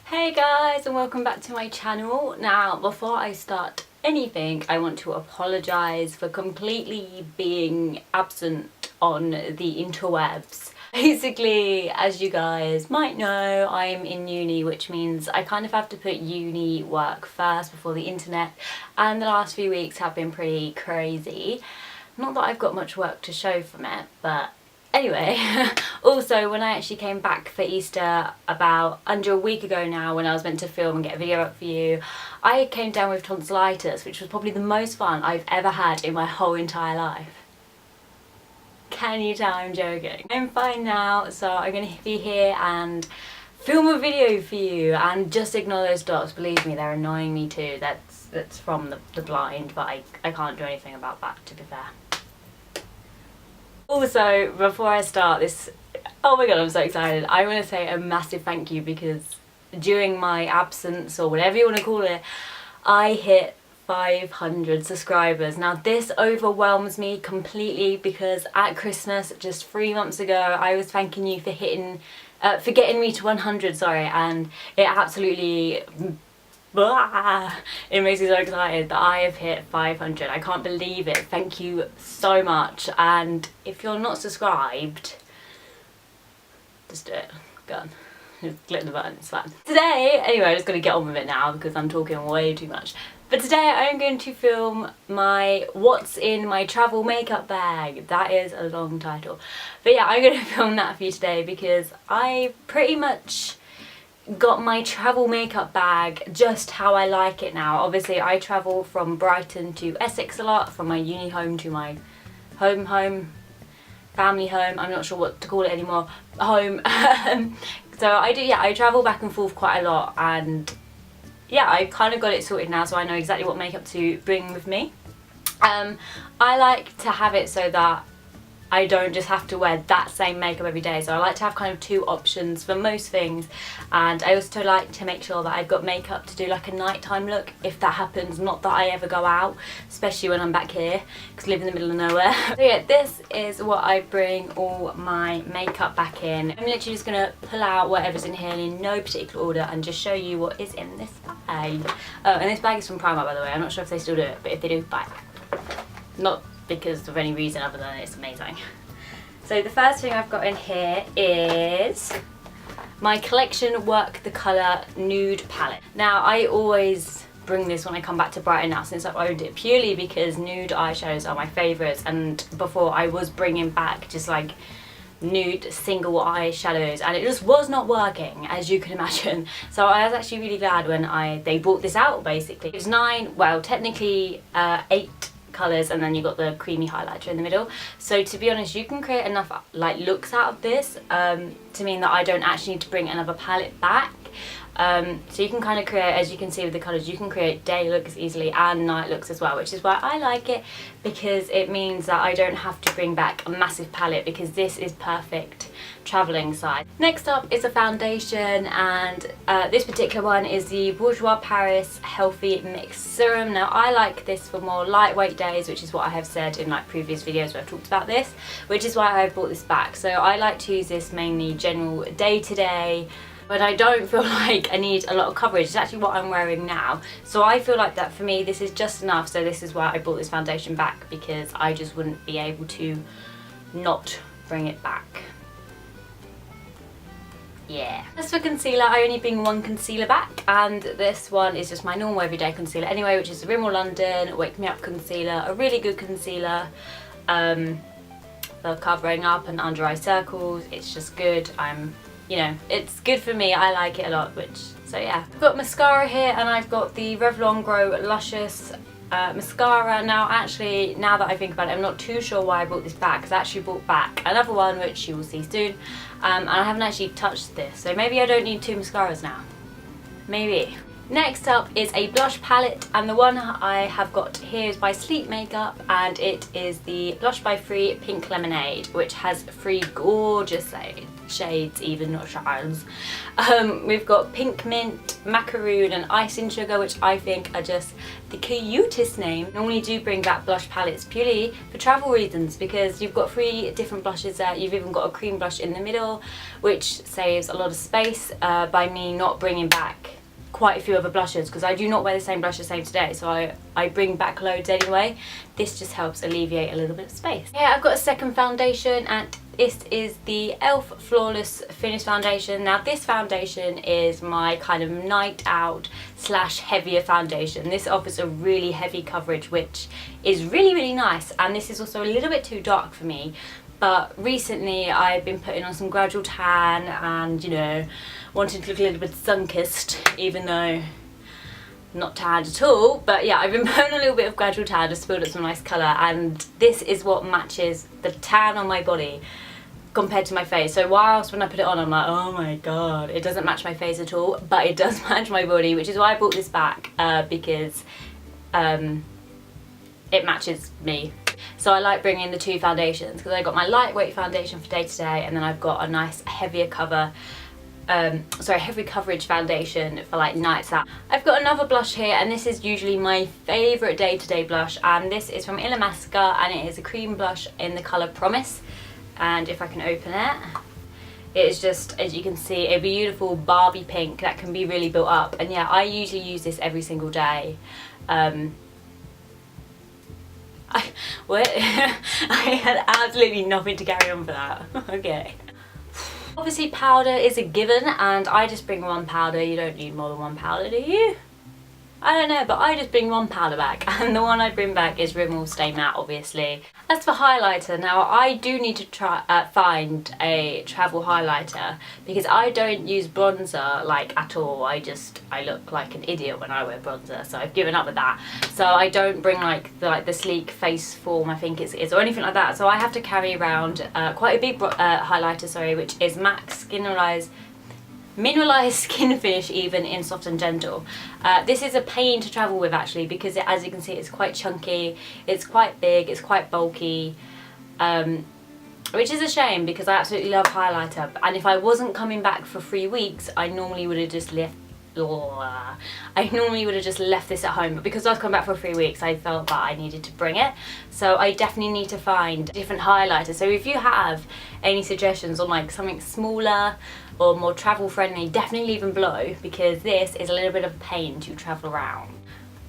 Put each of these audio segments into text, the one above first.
Hey guys, and welcome back to my channel. Now, before I start anything, I want to apologise for completely being absent on the interwebs. Basically, as you guys might know, I'm in uni, which means I kind of have to put uni work first before the internet, and the last few weeks have been pretty crazy. Not that I've got much work to show from it, but anyway. Also, when I actually came back for Easter about under a week ago now, when I was meant to film and get a video up for you, I came down with tonsillitis, which was probably the most fun I've ever had in my whole entire life. Can you tell I'm joking? I'm fine now, so I'm going to be here and film a video for you, and just ignore those dots. Believe me, they're annoying me too. That's from the blind, but I can't do anything about that, to be fair. Also, before I start this, oh my god, I'm so excited. I want to say a massive thank you, because during my absence, or whatever you want to call it, I hit 500 subscribers. Now this overwhelms me completely, because at Christmas, just 3 months ago, I was thanking you for getting me to 100, sorry, and it absolutely... it makes me so excited that I have hit 500. I can't believe it. Thank you so much. And if you're not subscribed, just do it. Go on. Just click the button, it's fine. Today, anyway, I'm just going to get on with it now because I'm talking way too much. But today I'm going to film my what's in my travel makeup bag. That is a long title. But yeah, I'm going to film that for you today because I pretty much got my travel makeup bag just how I like it now. Obviously I travel from Brighton to Essex a lot, from my uni home to my family home, I'm not sure what to call it anymore, home. So I travel back and forth quite a lot, and yeah, I kind of got it sorted now, so I know exactly what makeup to bring with me. I like to have it so that I don't just have to wear that same makeup every day, so I like to have kind of two options for most things. And I also like to make sure that I've got makeup to do like a nighttime look if that happens, not that I ever go out, especially when I'm back here because I live in the middle of nowhere. So yeah, this is what I bring all my makeup back in. I'm literally just going to pull out whatever's in here in no particular order and just show you what is in this bag. Oh, and this bag is from Primark, by the way. I'm not sure if they still do it, but if they do, buy it. Not because of any reason other than it's amazing. So the first thing I've got in here is my Collection Work the Colour Nude palette. Now I always bring this when I come back to Brighton now since I've owned it, purely because nude eyeshadows are my favourites, and before I was bringing back just like nude single eyeshadows and it just was not working, as you can imagine. So I was actually really glad when they brought this out. Basically it's 9, well technically 8 colours, and then you got the creamy highlighter in the middle. So to be honest, you can create enough like looks out of this to mean that I don't actually need to bring another palette back. So you can kind of create, as you can see with the colours, you can create day looks easily and night looks as well, which is why I like it, because it means that I don't have to bring back a massive palette, because this is perfect travelling size. Next up is a foundation, and this particular one is the Bourjois Paris Healthy Mix Serum. Now I like this for more lightweight days, which is what I have said in like previous videos where I've talked about this, which is why I've brought this back. So I like to use this mainly general day-to-day, but I don't feel like I need a lot of coverage. It's actually what I'm wearing now, so I feel like that for me this is just enough. So this is why I brought this foundation back, because I just wouldn't be able to not bring it back. Yeah. As for concealer, I only bring one concealer back, and this one is just my normal everyday concealer anyway, which is the Rimmel London Wake Me Up concealer. A really good concealer for covering up and under eye circles. It's just good. You know, it's good for me. I like it a lot, so yeah. I've got mascara here, and I've got the Revlon Grow Luscious mascara. Now actually, now that I think about it, I'm not too sure why I brought this back, because I actually brought back another one which you will see soon, and I haven't actually touched this, so maybe I don't need 2 mascaras now. Maybe. Next up is a blush palette, and the one I have got here is by Sleep Makeup, and it is the Blush by Free Pink Lemonade, which has 3 gorgeous shades, even not shades. We've got Pink Mint, Macaroon and Icing Sugar, which I think are just the cutest name. I normally do bring back blush palettes purely for travel reasons, because you've got 3 different blushes there. You've even got a cream blush in the middle, which saves a lot of space by me not bringing back quite a few other blushes, because I do not wear the same blush the same today, so I bring back loads anyway. This just helps alleviate a little bit of space. Yeah, I've got a second foundation, and this is the e.l.f. Flawless Finish Foundation. Now this foundation is my kind of night out / heavier foundation. This offers a really heavy coverage, which is really nice, and this is also a little bit too dark for me. But recently I've been putting on some gradual tan and, you know, wanting to look a little bit sun-kissed, even though not tanned at all. But yeah, I've been putting a little bit of gradual tan just to build up some nice colour, and this is what matches the tan on my body compared to my face. So whilst when I put it on I'm like, oh my god, it doesn't match my face at all, but it does match my body, which is why I brought this back, because it matches me. So I like bringing the 2 foundations, because I got my lightweight foundation for day to day, and then I've got a nice heavy coverage foundation for like nights out. I've got another blush here, and this is usually my favourite day-to-day blush, and this is from Illasmasqua, and it is a cream blush in the colour Promise. And if I can open it, it is just, as you can see, a beautiful Barbie pink that can be really built up. And yeah, I usually use this every single day. I had absolutely nothing to carry on for that. Okay. Obviously powder is a given, and I just bring 1 powder. You don't need more than 1 powder, do you? I don't know, but I just bring 1 powder back, and the one I bring back is Rimmel Stay Matte, obviously. As for highlighter, now I do need to find a travel highlighter, because I don't use bronzer like at all. I look like an idiot when I wear bronzer, so I've given up with that. So I don't bring like the sleek face form, I think it is, or anything like that. So I have to carry around quite a big highlighter, sorry, which is MAC Mineralized Skin Finish, even in Soft and Gentle. This is a pain to travel with actually, because as you can see, it's quite chunky, it's quite big, it's quite bulky, which is a shame, because I absolutely love highlighter. And if I wasn't coming back for 3 weeks, I normally would have just left this at home, but because I've come back for 3 weeks, I felt that I needed to bring it. So I definitely need to find different highlighters. So if you have any suggestions on like something smaller or more travel friendly, definitely leave them below, because this is a little bit of a pain to travel around.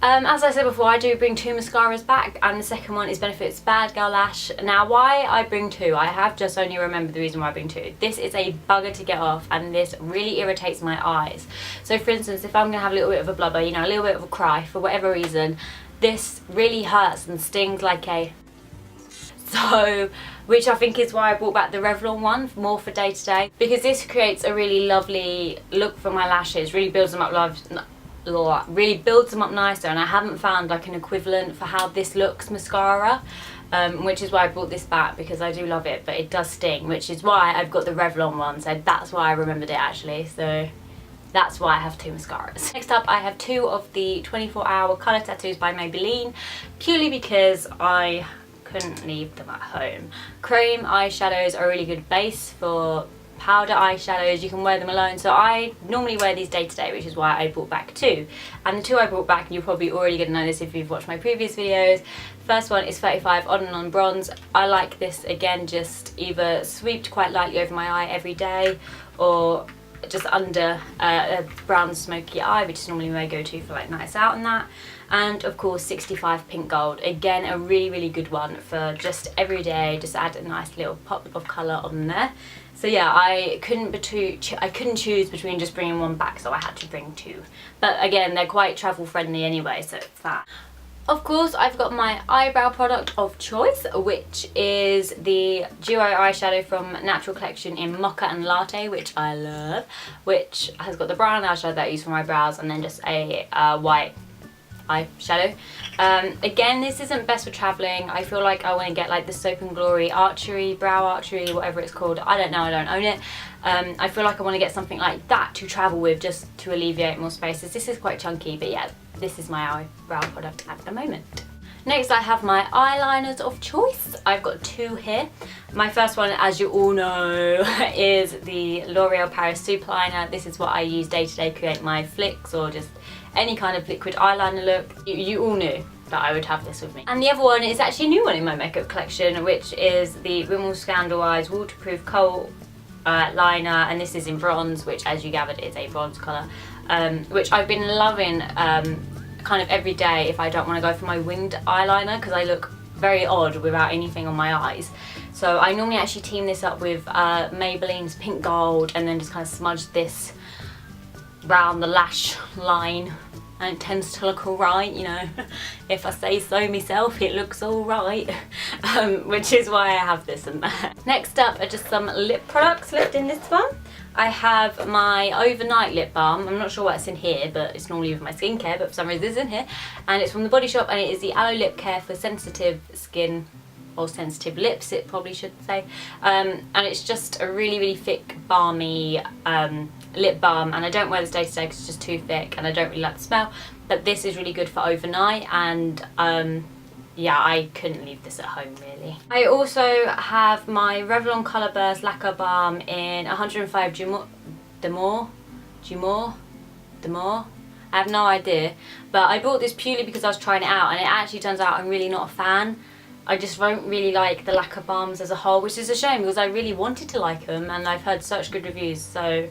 As I said before, I do bring 2 mascaras back, and the second one is Benefit's Bad Gal Lash. Now why I bring 2, I have just only remembered the reason why I bring 2. This is a bugger to get off, and this really irritates my eyes. So for instance, if I'm going to have a little bit of a blubber, you know, a little bit of a cry for whatever reason, this really hurts and stings like a... So, which I think is why I brought back the Revlon one, more for day to day, because this creates a really lovely look for my lashes, really builds them up nicer, and I haven't found like an equivalent for how this looks mascara, which is why I brought this back, because I do love it, but it does sting, which is why I've got the Revlon one, so that's why I remembered it actually. So that's why I have 2 mascaras. Next up, I have 2 of the 24-hour colour tattoos by Maybelline, purely because I couldn't leave them at home. Cream eyeshadows are a really good base for powder eyeshadows. You can wear them alone, so I normally wear these day to day, which is why I brought back 2. And the 2 I brought back, and you're probably already going to know this if you've watched my previous videos. First one is 35 On and On Bronze. I like this, again, just either sweeped quite lightly over my eye every day, or just under a brown smoky eye, which is normally my go-to for like nights out and that. And of course 65 Pink Gold, again a really good one for just every day, just add a nice little pop of colour on there. So yeah, I couldn't choose between just bringing 1 back, so I had to bring 2. But again, they're quite travel friendly anyway, so it's that. Of course, I've got my eyebrow product of choice, which is the duo eyeshadow from Natural Collection in Mocha and Latte, which I love, which has got the brown eyeshadow that I use for my brows, and then just a white eyeshadow. Again, this isn't best for travelling. I feel like I want to get like the Soap and Glory Archery, Brow Archery, whatever it's called. I don't know, I don't own it. I feel like I want to get something like that to travel with, just to alleviate more spaces. This is quite chunky, but yeah, this is my eyebrow product at the moment. Next I have my eyeliners of choice. I've got two here. My first one, as you all know, is the L'Oreal Paris Superliner. This is what I use day to day, create my flicks or just any kind of liquid eyeliner look. You all knew that I would have this with me. And the other one is actually a new one in my makeup collection, which is the Rimmel Scandal Eyes Waterproof Kohl liner, and this is in bronze, which as you gathered is a bronze colour, which I've been loving kind of every day if I don't want to go for my winged eyeliner, because I look very odd without anything on my eyes. So I normally actually team this up with Maybelline's Pink Gold and then just kind of smudge this round the lash line, and it tends to look alright, you know. If I say so myself, it looks alright. Which is why I have this in there. Next up are just some lip products left in this one. I have my overnight lip balm. I'm not sure what's in here, but it's normally with my skincare, but for some reason it's in here. And it's from the Body Shop, and it is the Aloe Lip Care for sensitive skin, or sensitive lips, it probably should say. And it's just a really, really thick, balmy lip balm, and I don't wear this day to day because it's just too thick and I don't really like the smell. But this is really good for overnight, and yeah, I couldn't leave this at home really. I also have my Revlon Colour Burst Lacquer Balm in 105 Demure. I have no idea, but I bought this purely because I was trying it out, and it actually turns out I'm really not a fan. I just don't really like the lacquer balms as a whole, which is a shame because I really wanted to like them and I've heard such good reviews. So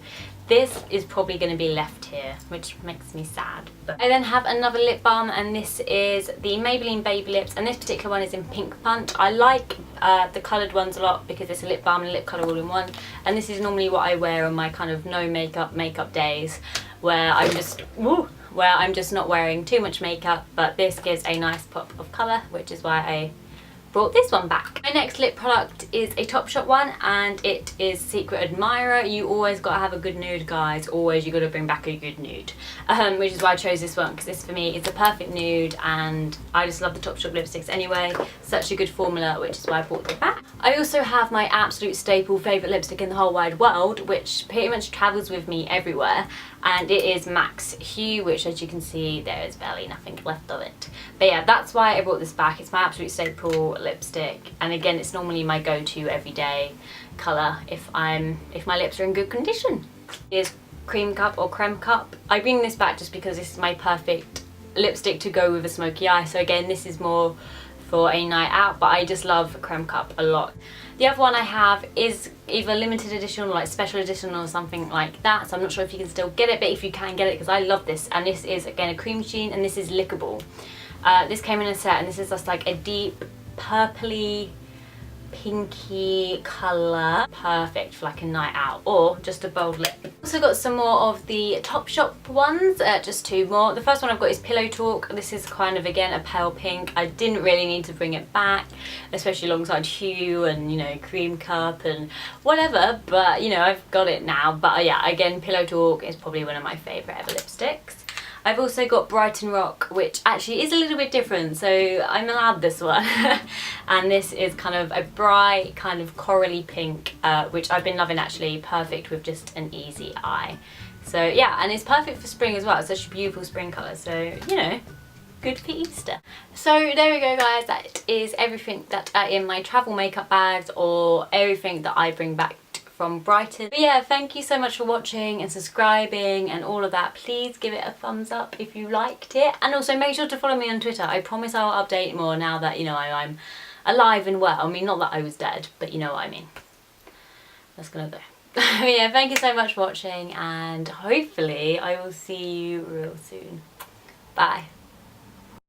this is probably going to be left here, which makes me sad. But I then have another lip balm, and this is the Maybelline Baby Lips, and this particular one is in Pink Punch. I like the coloured ones a lot because it's a lip balm and a lip colour all in one, and this is normally what I wear on my kind of no makeup days where I'm just not wearing too much makeup, but this gives a nice pop of colour, which is why I brought this one back. My next lip product is a Topshop one, and it is Secret Admirer. You always gotta have a good nude, guys. Always, you gotta bring back a good nude. Which is why I chose this one, because this for me is a perfect nude, and I just love the Topshop lipsticks anyway. Such a good formula, which is why I brought it back. I also have my absolute staple favourite lipstick in the whole wide world, which pretty much travels with me everywhere, and it is Max Hue, which as you can see there is barely nothing left of it. But yeah, that's why I brought this back. It's my absolute staple lipstick, and again it's normally my go-to everyday colour if my lips are in good condition. It is Creme Cup or Creme Cup. I bring this back just because this is my perfect lipstick to go with a smoky eye. So again, this is more for a night out, but I just love Creme Cup a lot. The other one I have is either limited edition or like special edition or something like that, so I'm not sure if you can still get it, but if you can get it, because I love this. And this is again a cream sheen, and this is Lickable. This came in a set, and this is just like a deep purpley pinky colour, perfect for like a night out or just a bold lip. Also got some more of the Topshop ones, just two more. The first one I've got is Pillow Talk. This is kind of again a pale pink. I didn't really need to bring it back, especially alongside Hue and, you know, Creme Cup and whatever, but you know, I've got it now. But yeah, again, Pillow Talk is probably one of my favourite ever lipsticks. I've also got Brighton Rock, which actually is a little bit different, so I'm allowed this one. And this is kind of a bright, kind of corally pink, which I've been loving actually, perfect with just an easy eye. So yeah, and it's perfect for spring as well. It's such a beautiful spring colour, so you know, good for Easter. So there we go, guys. That is everything that are in my travel makeup bags, or everything that I bring back from Brighton. But yeah, thank you so much for watching and subscribing and all of that. Please give it a thumbs up if you liked it, and also make sure to follow me on Twitter. I promise I'll update more now that, you know, I'm alive and well. I mean, not that I was dead, but you know what I mean. That's gonna go. But yeah, thank you so much for watching, and hopefully I will see you real soon. Bye.